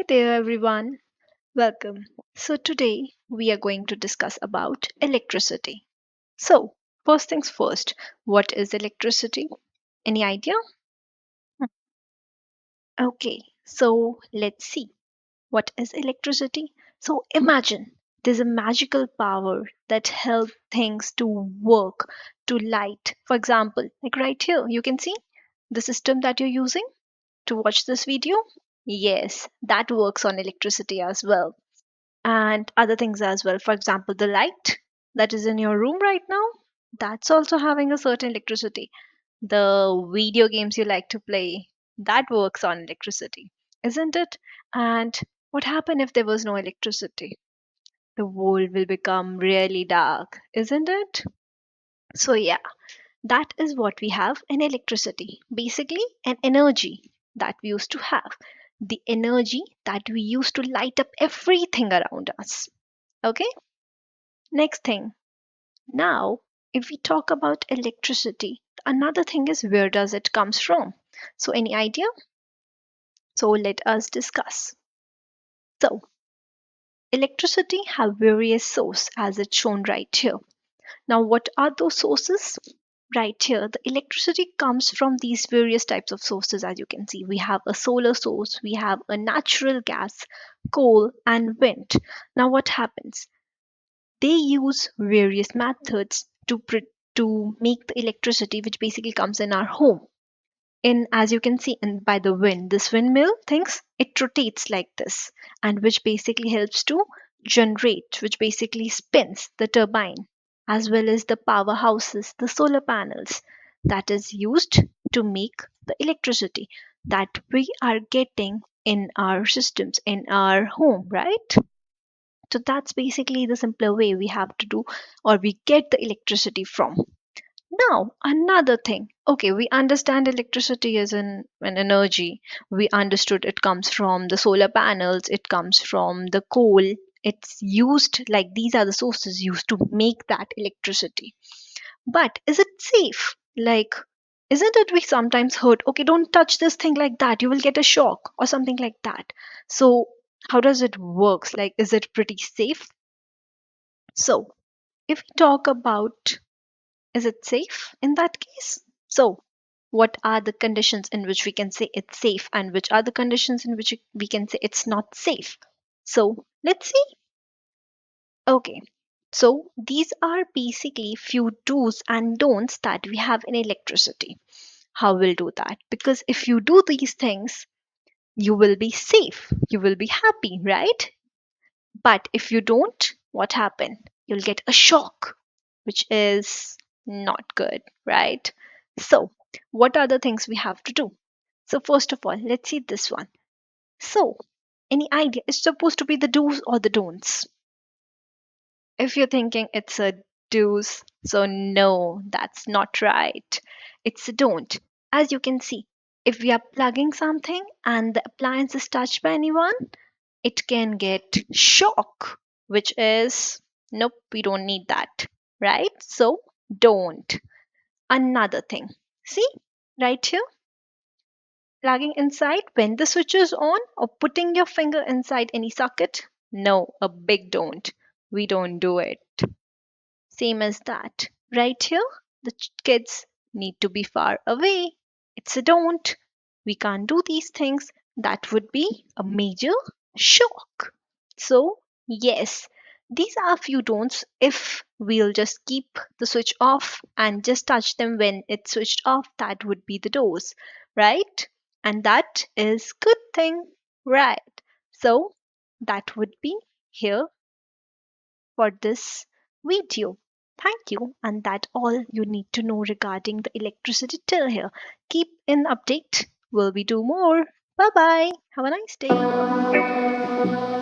there everyone, welcome. So today we are going to discuss about electricity. So, first things first, what is electricity? Any idea? Okay, so let's see. What is electricity? So imagine there's a magical power that helps things to work, to light. For example, like right here, you can see the system that you're using to watch this video. Yes, that works on electricity as well. And other things as well. For example, the light that is in your room right now, that's also having a certain electricity. The video games you like to play, that works on electricity, isn't it? And what happened if there was no electricity? The world will become really dark, isn't it? So, yeah, that is what we have in electricity. Basically, an energy that we used to have. The energy that we use to light up everything around us. Okay? Next thing, now if we talk about electricity, another thing is where does it comes from? So any idea? So let us discuss. So electricity have various source as it's shown right here. Now what are those sources? Right here, the electricity comes from these various types of sources. As you can see, we have a solar source, we have a natural gas, coal and wind. Now what happens? They use various methods to make the electricity which basically comes in our home. In, as you can see in by the wind, this windmill thinks it rotates like this, and which basically helps to generate, which basically spins the turbine, as well as the powerhouses, the solar panels that is used to make the electricity that we are getting in our systems in our home, right? So that's basically the simpler way we have to do, or we get the electricity from. Now, another thing. Okay, we understand electricity is an energy. We understood it comes from the solar panels, it comes from the coal. It's used like these are the sources used to make that electricity. But is it safe? Like, isn't it we sometimes heard, okay, don't touch this thing like that, you will get a shock or something like that. So, how does it works? Like, is it pretty safe? So, if we talk about is it safe in that case? So, what are the conditions in which we can say it's safe and which are the conditions in which we can say it's not safe? So, let's see. Okay. So, these are basically few do's and don'ts that we have in electricity. How we'll do that? Because if you do these things, you will be safe. You will be happy, right? But if you don't, what happen? You'll get a shock, which is not good, right? So, what are the things we have to do? So, first of all, let's see this one. So, any idea? It's supposed to be the do's or the don'ts. If you're thinking it's a do's, so no, that's not right. It's a don't. As you can see, if we are plugging something and the appliance is touched by anyone, it can get shock, which is nope, we don't need that, right? So don't. Another thing, see right here, plugging inside when the switch is on or putting your finger inside any socket. No, a big don't. We don't do it. Same as that. Right here, the kids need to be far away. It's a don't. We can't do these things. That would be a major shock. So, yes, these are a few don'ts. If we'll just keep the switch off and just touch them when it's switched off, that would be the doors, right? And that is good thing, right? So, that would be here for this video. Thank you, and that all you need to know regarding the electricity till here. Keep in update. Will we do more? Bye bye. Have a nice day.